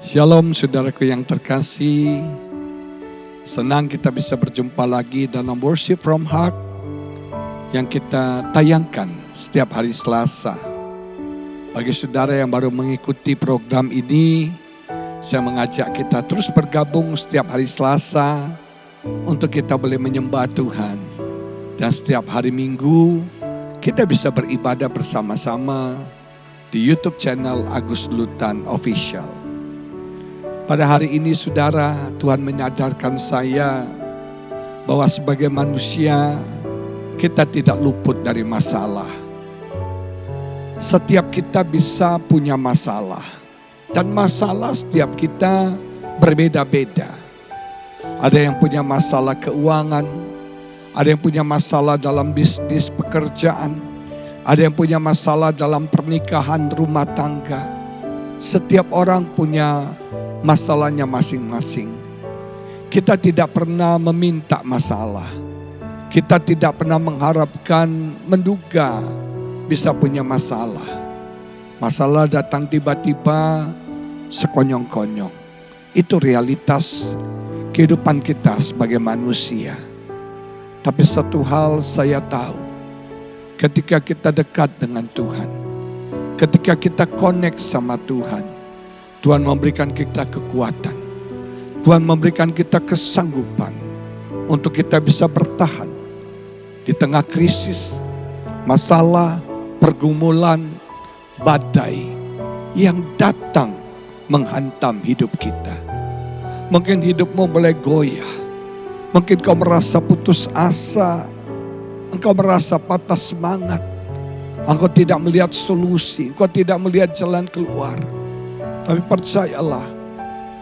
Shalom saudaraku yang terkasih. Senang kita bisa berjumpa lagi dalam Worship from Heart yang kita tayangkan setiap hari Selasa. Bagi saudara yang baru mengikuti program ini, saya mengajak kita terus bergabung setiap hari Selasa untuk kita boleh menyembah Tuhan. Dan setiap hari Minggu kita bisa beribadah bersama-sama di YouTube channel Agus Lutan Official. Pada hari ini saudara, Tuhan menyadarkan saya bahwa sebagai manusia kita tidak luput dari masalah. Setiap kita bisa punya masalah. Dan masalah setiap kita berbeda-beda. Ada yang punya masalah keuangan, ada yang punya masalah dalam bisnis pekerjaan, ada yang punya masalah dalam pernikahan rumah tangga. Setiap orang punya masalahnya masing-masing. Kita tidak pernah meminta masalah. Kita tidak pernah mengharapkan, menduga bisa punya masalah. Masalah datang tiba-tiba, sekonyong-konyong. Itu realitas kehidupan kita sebagai manusia. Tapi satu hal saya tahu, ketika kita dekat dengan Tuhan, ketika kita connect sama Tuhan, Tuhan memberikan kita kekuatan. Tuhan memberikan kita kesanggupan untuk kita bisa bertahan di tengah krisis, masalah, pergumulan, badai yang datang menghantam hidup kita. Mungkin hidupmu mulai goyah. Mungkin kau merasa putus asa. Engkau merasa patah semangat. Engkau tidak melihat solusi. Engkau tidak melihat jalan keluar. Tapi percayalah,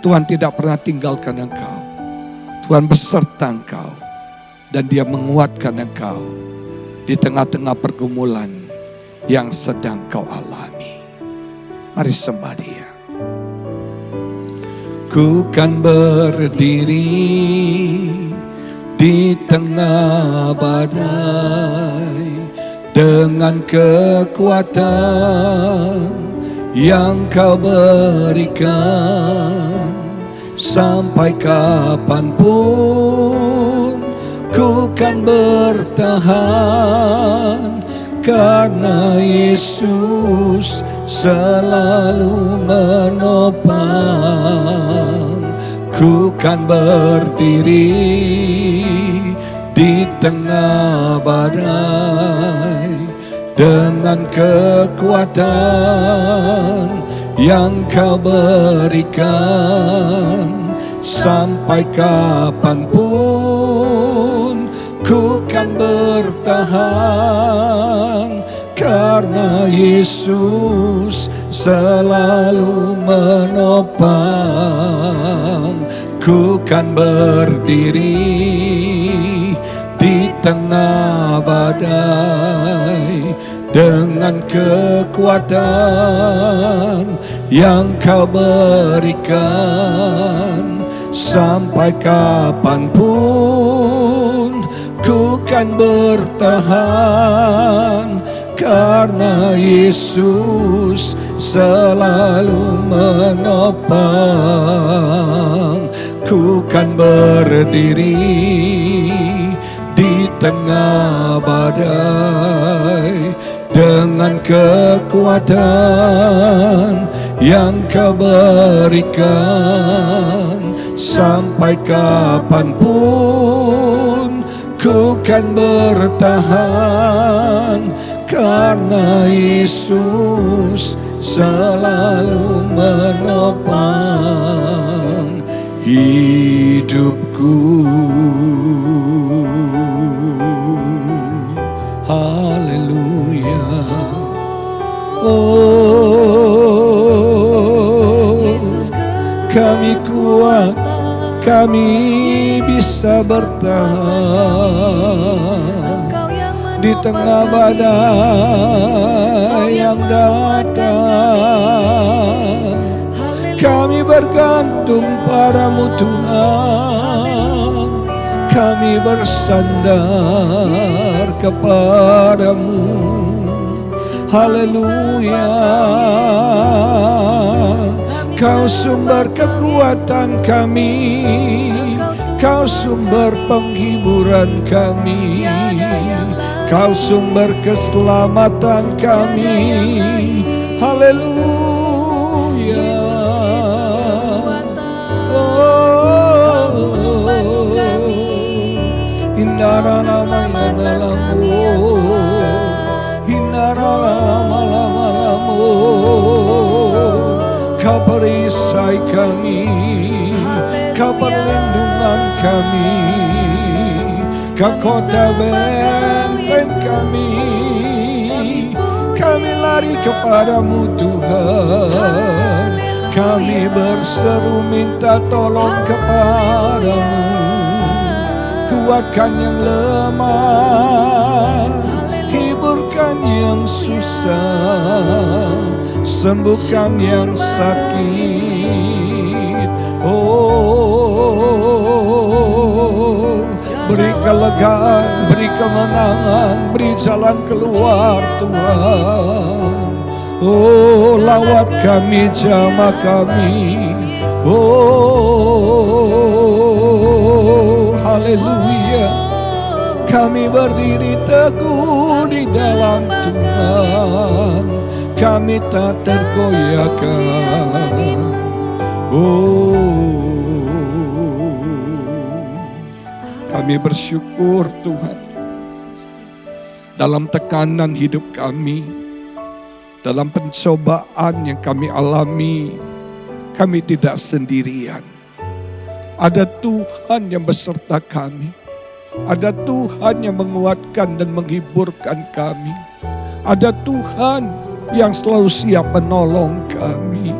Tuhan tidak pernah tinggalkan engkau. Tuhan beserta engkau. Dan Dia menguatkan engkau di tengah-tengah pergumulan yang sedang kau alami. Mari sembah Dia. Ku kan berdiri di tengah badai dengan kekuatan yang kau berikan. Sampai kapanpun ku kan bertahan, karena Yesus selalu menopang. Ku kan berdiri di tengah badai dengan kekuatan yang kau berikan. Sampai kapanpun ku kan bertahan, karena Yesus selalu menopang. Ku kan berdiri di tengah badai dengan kekuatan yang kau berikan. Sampai kapanpun ku kan bertahan, karena Yesus selalu menopang. Ku kan berdiri di tengah badai dengan kekuatan yang kau berikan. Sampai kapanpun ku kan bertahan, karena Yesus selalu menopang hidupku. Haleluya. Oh, Yesus, kami kuat, kami bisa bertahan di tengah badai yang datang. Kami bergantung padamu Tuhan, kami bersandar kepadamu. Haleluya. Kau sumber kekuatan kami, Kau sumber penghiburan kami, Kau sumber keselamatan kami. Haleluya. Indara lama lama, indara lama lama, Kau perisai kami, Kau perlindungan kami, Kau kota benteng kami. Kami lari kepadamu Tuhan, kami berseru minta tolong kepadamu. Kuatkan yang lemah, hiburkan yang susah, sembuhkan yang sakit. Oh, beri kelegaan, beri kemenangan, beri jalan keluar Tuhan. Oh, lawat kami, jamah kami. Oh, haleluya. Kami berdiri teguh di dalam Tuhan, kami tak tergoyahkan. Oh, kami bersyukur Tuhan. Dalam tekanan hidup kami, dalam pencobaan yang kami alami, kami tidak sendirian. Ada Tuhan yang beserta kami. Ada Tuhan yang menguatkan dan menghiburkan kami. Ada Tuhan yang selalu siap menolong kami.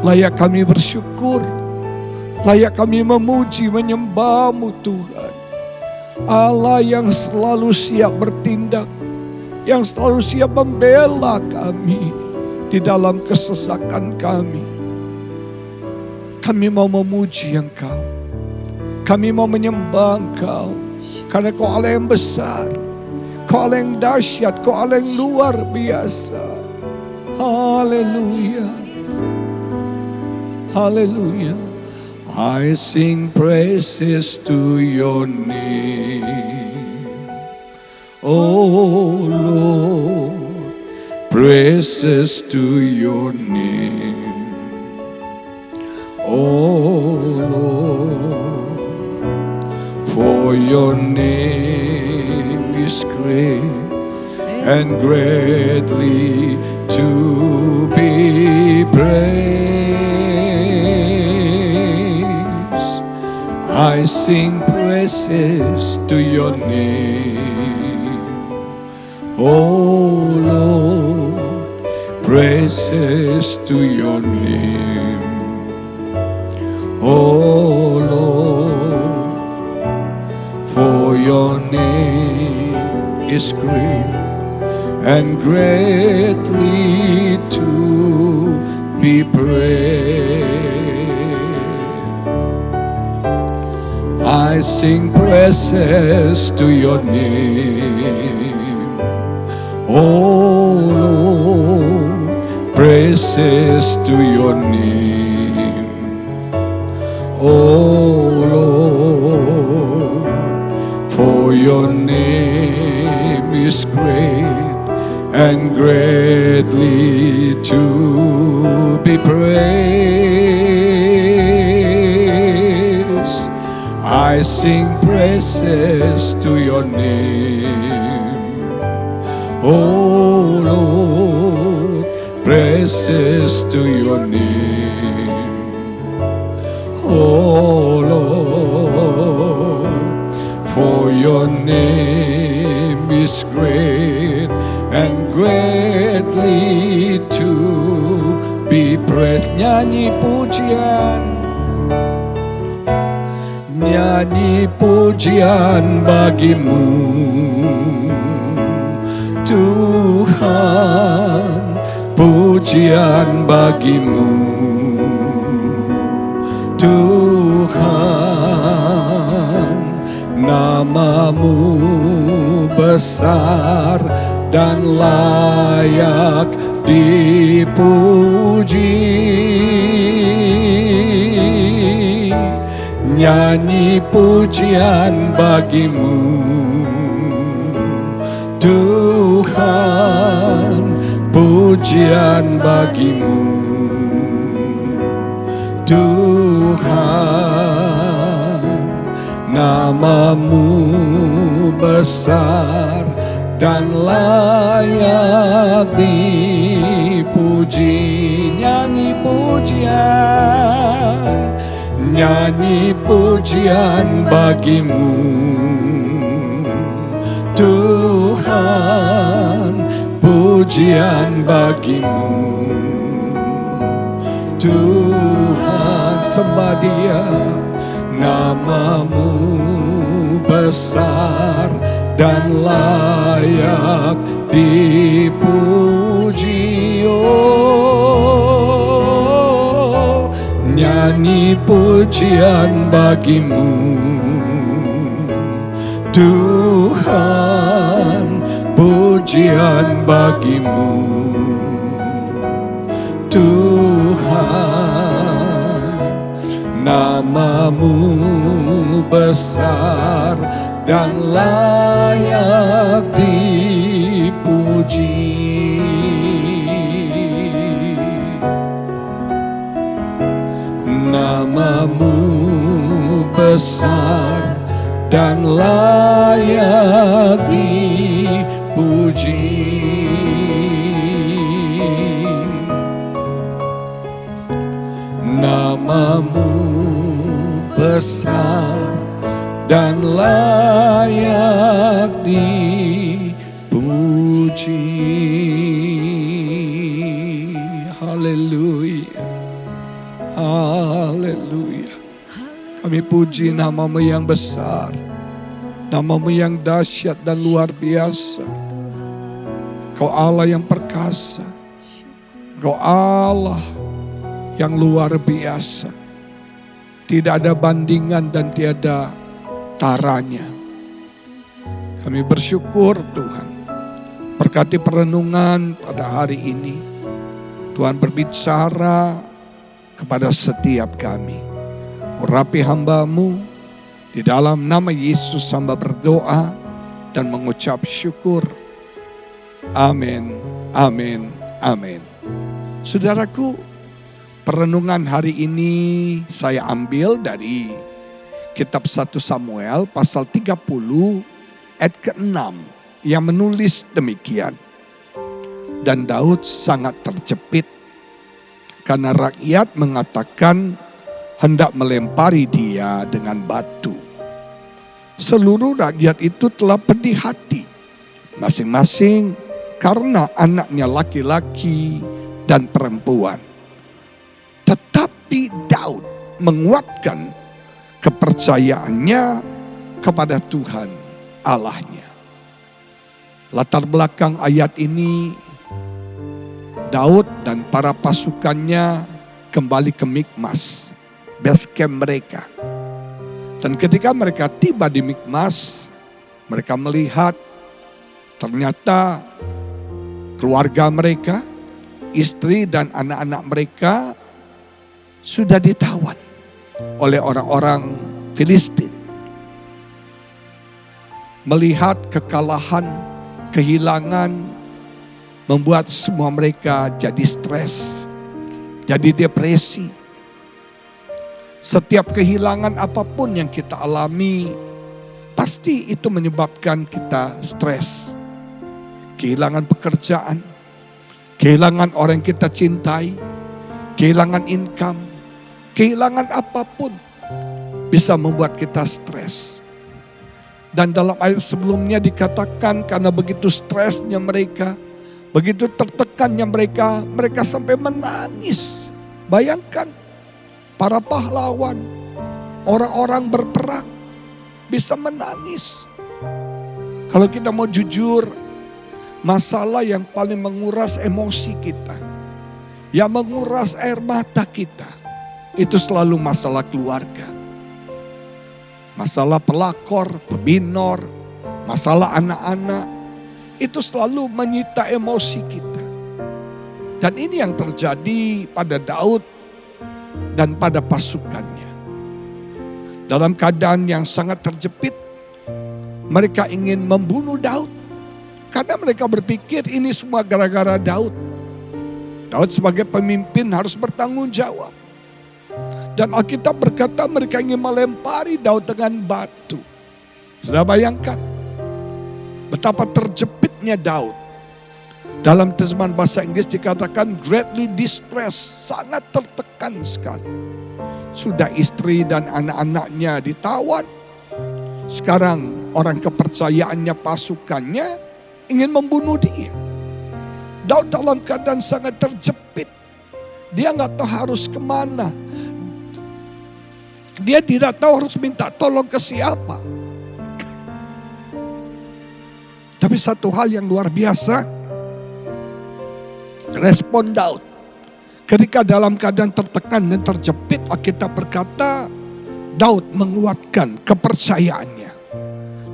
Layak kami bersyukur. Layak kami memuji, menyembah-Mu Tuhan. Allah yang selalu siap bertindak. Yang selalu siap membela kami di dalam kesesakan kami. Kami mau memuji Engkau. Kami mau menyembah Engkau. Karena Kau Allah yang besar. Kau Allah yang dahsyat. Kau Allah yang luar biasa. Haleluya. Haleluya. I sing praises to your name, oh Lord, praises to your name, oh Lord, for your name is great and greatly to be praised. I sing praises to your name, oh Lord, praises to your name, oh Lord, for your name is great and greatly to be praised. I sing praises to your name, oh Lord, praises to your name, oh Lord, for your name is great and greatly to be praised. I sing praises to your name, oh Lord, praises to your name, oh Lord, for your name is great and greatly to be praised. Nyanyi pujian, nyanyi pujian bagimu Tuhan, pujian bagimu Tuhan. Namamu besar dan layak dipuji. Nyanyi pujian bagimu Tuhan, pujian bagimu Tuhan. Namamu besar dan layak dipuji. Nyanyi pujian, nyanyi pujian bagimu Tuhan, pujian bagimu Tuhan. Sembah Dia. Namamu besar dan layak dipuji. Oh, nyanyi pujian bagimu Tuhan, pujian bagimu Tuhan. Namamu besar dan layak dipuji. Namamu besar dan layak dipuji. Namamu besar dan layak dipuji. Haleluya, haleluya. Kami puji namamu yang besar, namamu yang dahsyat dan luar biasa. Kau Allah yang perkasa, Kau Allah yang luar biasa. Tidak ada bandingan dan tiada taranya. Kami bersyukur Tuhan. Berkati perenungan pada hari ini. Tuhan berbicara kepada setiap kami. Urapi hamba-Mu. Di dalam nama Yesus hamba berdoa dan mengucap syukur. Amin, amin, amin. Saudaraku, perenungan hari ini saya ambil dari kitab 1 Samuel pasal 30 ayat ke-6 yang menulis demikian. Dan Daud sangat terjepit karena rakyat mengatakan hendak melempari dia dengan batu. Seluruh rakyat itu telah pedih hati, masing-masing karena anaknya laki-laki dan perempuan. Tetapi Daud menguatkan kepercayaannya kepada Tuhan Allahnya. Latar belakang ayat ini, Daud dan para pasukannya kembali ke Mikmas, base camp mereka. Dan ketika mereka tiba di Mikmas, mereka melihat ternyata keluarga mereka, istri dan anak-anak mereka sudah ditawan oleh orang-orang Filistin. Melihat kekalahan, kehilangan, membuat semua mereka jadi stres, jadi depresi. Setiap kehilangan apapun yang kita alami, pasti itu menyebabkan kita stres. Kehilangan pekerjaan, kehilangan orang yang kita cintai, kehilangan income, kehilangan apapun bisa membuat kita stres. Dan dalam ayat sebelumnya dikatakan karena begitu stresnya mereka, begitu tertekannya mereka, mereka sampai menangis. Bayangkan para pahlawan, orang-orang berperang bisa menangis. Kalau kita mau jujur, masalah yang paling menguras emosi kita, yang menguras air mata kita, itu selalu masalah keluarga. Masalah pelakor, pebinor, masalah anak-anak, itu selalu menyita emosi kita. Dan ini yang terjadi pada Daud dan pada pasukannya. Dalam keadaan yang sangat terjepit, mereka ingin membunuh Daud. Karena mereka berpikir ini semua gara-gara Daud. Daud sebagai pemimpin harus bertanggung jawab. Dan Alkitab berkata mereka ingin melempari Daud dengan batu. Sudah bayangkan betapa terjepitnya Daud. Dalam terjemahan bahasa Inggris dikatakan greatly distressed, sangat tertekan sekali. Sudah istri dan anak-anaknya ditawan. Sekarang orang kepercayaannya, pasukannya ingin membunuh dia. Daud dalam keadaan sangat terjepit. Dia nggak tahu harus kemana. Dia tidak tahu harus minta tolong ke siapa. Tapi satu hal yang luar biasa, respon Daud. Ketika dalam keadaan tertekan dan terjepit, Alkitab berkata Daud menguatkan kepercayaannya.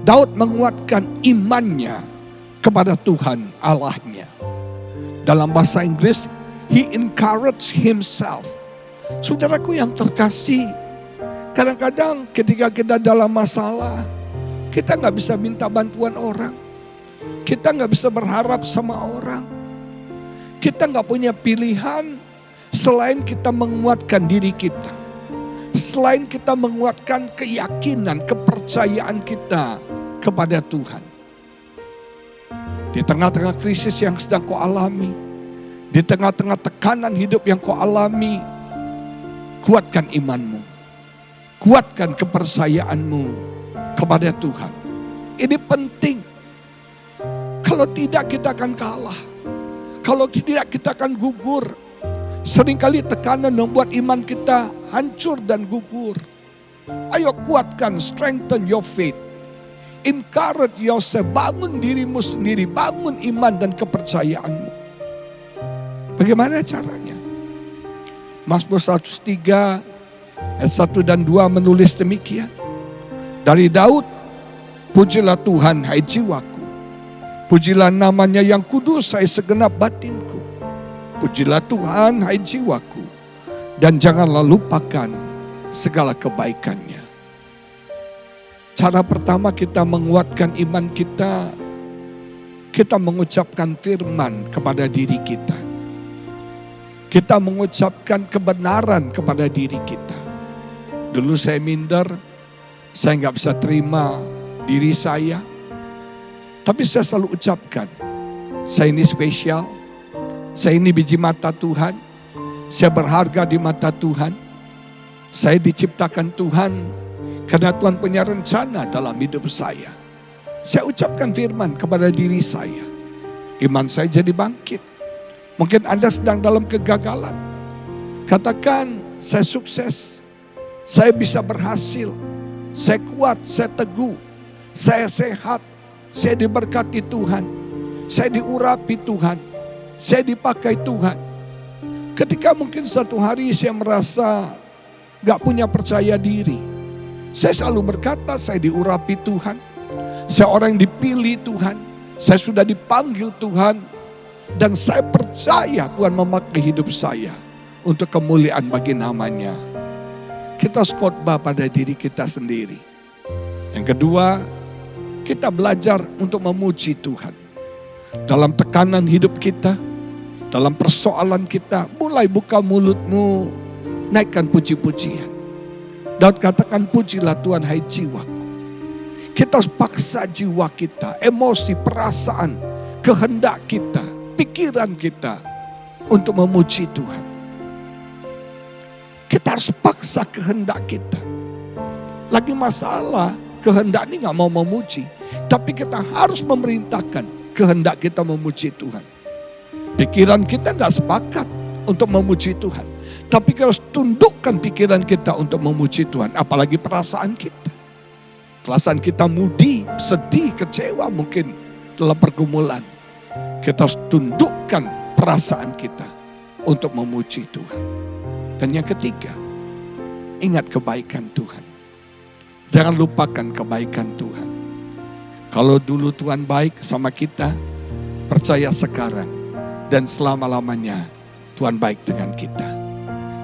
Daud menguatkan imannya kepada Tuhan Allahnya. Dalam bahasa Inggris, he encouraged himself. Saudaraku yang terkasih, kadang-kadang ketika kita dalam masalah, kita gak bisa minta bantuan orang. Kita gak bisa berharap sama orang. Kita gak punya pilihan selain kita menguatkan diri kita. Selain kita menguatkan keyakinan, kepercayaan kita kepada Tuhan. Di tengah-tengah krisis yang sedang kau alami, di tengah-tengah tekanan hidup yang kau alami, kuatkan imanmu. Kuatkan kepercayaanmu kepada Tuhan. Ini penting. Kalau tidak kita akan kalah. Kalau tidak kita akan gugur. Seringkali tekanan membuat iman kita hancur dan gugur. Ayo kuatkan, strengthen your faith. Encourage yourself, bangun dirimu sendiri, bangun iman dan kepercayaanmu. Bagaimana caranya? Mazmur 103 ayat 1 dan 2 menulis demikian. Dari Daud, pujilah Tuhan hai jiwaku. Pujilah namanya yang kudus hai segenap batinku. Pujilah Tuhan hai jiwaku. Dan janganlah lupakan segala kebaikannya. Cara pertama kita menguatkan iman kita, kita mengucapkan firman kepada diri kita. Kita mengucapkan kebenaran kepada diri kita. Dulu saya minder, saya nggak bisa terima diri saya. Tapi saya selalu ucapkan, saya ini spesial, saya ini biji mata Tuhan, saya berharga di mata Tuhan, saya diciptakan Tuhan, karena Tuhan punya rencana dalam hidup saya. Saya ucapkan firman kepada diri saya, iman saya jadi bangkit. Mungkin Anda sedang dalam kegagalan, katakan saya sukses, saya bisa berhasil, saya kuat, saya teguh, saya sehat. Saya diberkati Tuhan, saya diurapi Tuhan, saya dipakai Tuhan. Ketika mungkin satu hari saya merasa gak punya percaya diri, saya selalu berkata saya diurapi Tuhan, saya orang yang dipilih Tuhan, saya sudah dipanggil Tuhan, dan saya percaya Tuhan memakai hidup saya untuk kemuliaan bagi namanya. Kita khotbah pada diri kita sendiri. Yang kedua, kita belajar untuk memuji Tuhan. Dalam tekanan hidup kita, dalam persoalan kita, mulai buka mulutmu, naikkan puji-pujian. Daud katakan, pujilah Tuhan hai jiwaku. Kita harus paksa jiwa kita, emosi, perasaan, kehendak kita, pikiran kita untuk memuji Tuhan. Kita harus paksa kehendak kita. Lagi masalah, kehendak ini gak mau memuji. Tapi kita harus memerintahkan kehendak kita memuji Tuhan. Pikiran kita gak sepakat untuk memuji Tuhan. Tapi kita harus tundukkan pikiran kita untuk memuji Tuhan. Apalagi perasaan kita. Perasaan kita mudi, sedih, kecewa mungkin dalam pergumulan. Kita harus tundukkan perasaan kita untuk memuji Tuhan. Dan yang ketiga, ingat kebaikan Tuhan. Jangan lupakan kebaikan Tuhan. Kalau dulu Tuhan baik sama kita, percaya sekarang dan selama-lamanya Tuhan baik dengan kita.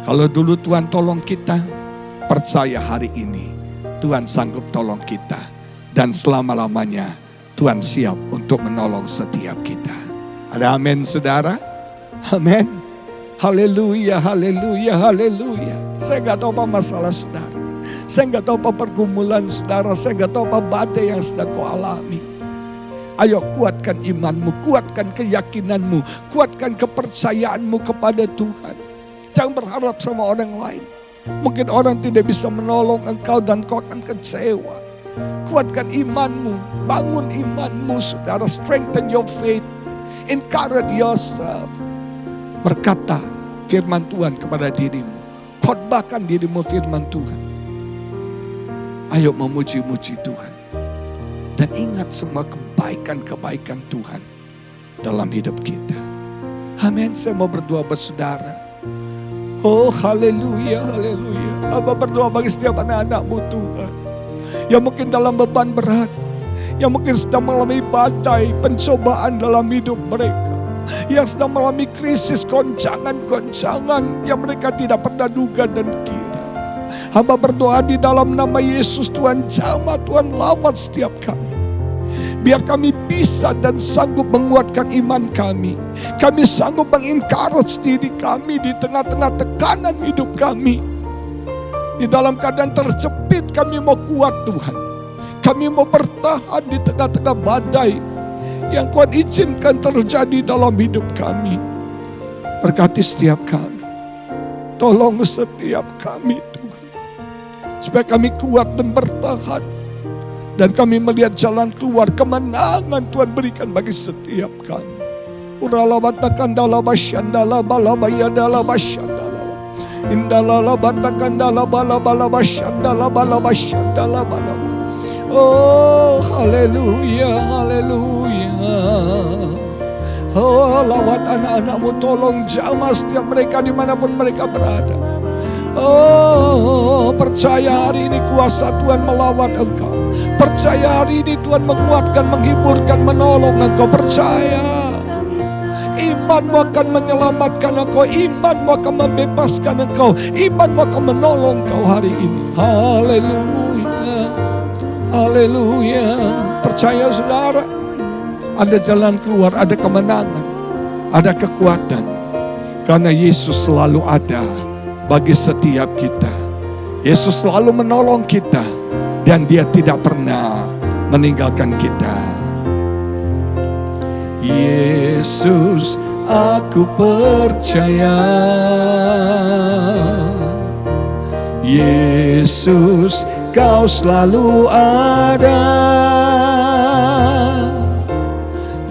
Kalau dulu Tuhan tolong kita, percaya hari ini Tuhan sanggup tolong kita. Dan selama-lamanya Tuhan siap untuk menolong setiap kita. Ada amin saudara? Amin. Haleluya, haleluya, haleluya. Saya gak tahu apa masalah saudara. Saya gak tahu apa pergumulan saudara. Saya gak tahu apa badai yang sedang kau alami. Ayo kuatkan imanmu, kuatkan keyakinanmu, kuatkan kepercayaanmu kepada Tuhan. Jangan berharap sama orang lain. Mungkin orang tidak bisa menolong engkau dan kau akan kecewa. Kuatkan imanmu, bangun imanmu saudara. Strengthen your faith, encourage yourself. Berkata firman Tuhan kepada dirimu. Khotbahkan dirimu firman Tuhan. Ayo memuji-muji Tuhan. Dan ingat semua kebaikan-kebaikan Tuhan dalam hidup kita. Amin. Saya mau berdoa buat saudara. Oh haleluya, haleluya. Hamba berdoa bagi setiap anak-anak-Mu Tuhan. Yang mungkin dalam beban berat. Yang mungkin sedang mengalami badai, pencobaan dalam hidup mereka. Yang sedang mengalami krisis, goncangan-goncangan yang mereka tidak pernah duga dan kira. Hamba berdoa di dalam nama Yesus, Tuhan jamah, Tuhan lawat setiap kami. Biar kami bisa dan sanggup menguatkan iman kami. Kami sanggup mengencourage diri kami di tengah-tengah tekanan hidup kami. Di dalam keadaan terjepit kami mau kuat Tuhan. Kami mau bertahan di tengah-tengah badai yang Tuhan izinkan terjadi dalam hidup kami. Berkati setiap kami. Tolong setiap kami Tuhan. Supaya kami kuat dan bertahan. Dan kami melihat jalan keluar, kemenangan Tuhan berikan bagi setiap kami. Uralabatakan basyandala balabayadala basyandala. Indalabatakan balabasyandala balabasyandala balaba. Oh haleluya, haleluya. Oh lawat anak-anak-Mu, tolong jamah setiap mereka dimanapun mereka berada. Oh percaya hari ini kuasa Tuhan melawat engkau. Percaya hari ini Tuhan menguatkan, menghiburkan, menolong engkau. Percaya imanmu akan menyelamatkan engkau. Imanmu akan membebaskan engkau. Imanmu akan menolong engkau hari ini. Haleluya, haleluya. Percaya saudara, ada jalan keluar, ada kemenangan, ada kekuatan. Karena Yesus selalu ada bagi setiap kita. Yesus selalu menolong kita. Dan Dia tidak pernah meninggalkan kita. Yesus, aku percaya. Yesus, Kau selalu ada.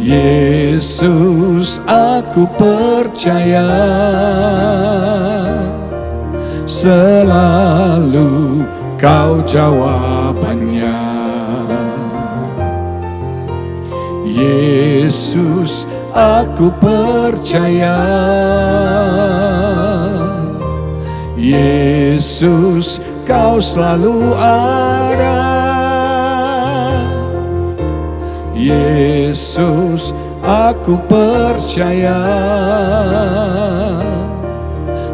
Yesus, aku percaya. Selalu Kau jawabannya. Yesus, aku percaya. Yesus, Kau selalu ada. Yesus, aku percaya.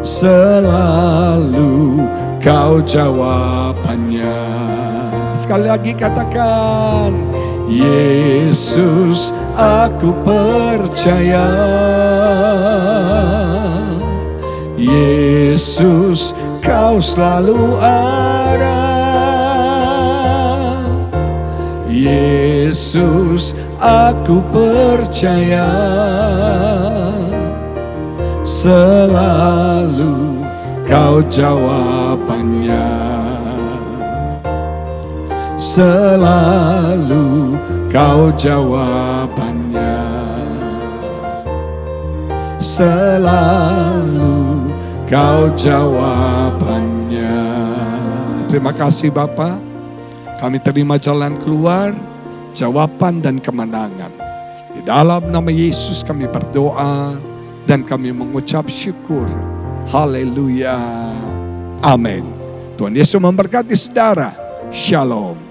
Selalu Kau jawabannya. Sekali lagi katakan, Yesus, aku percaya. Yesus, Kau selalu ada. Yesus, aku percaya. Selalu Kau jawabannya. Selalu Kau jawabannya. Selalu Kau jawabannya. Terima kasih Bapa. Kami terima jalan keluar, jawaban dan kemenangan. Di dalam nama Yesus kami berdoa dan kami mengucap syukur. Haleluya. Amin. Tuhan Yesus memberkati saudara. Shalom.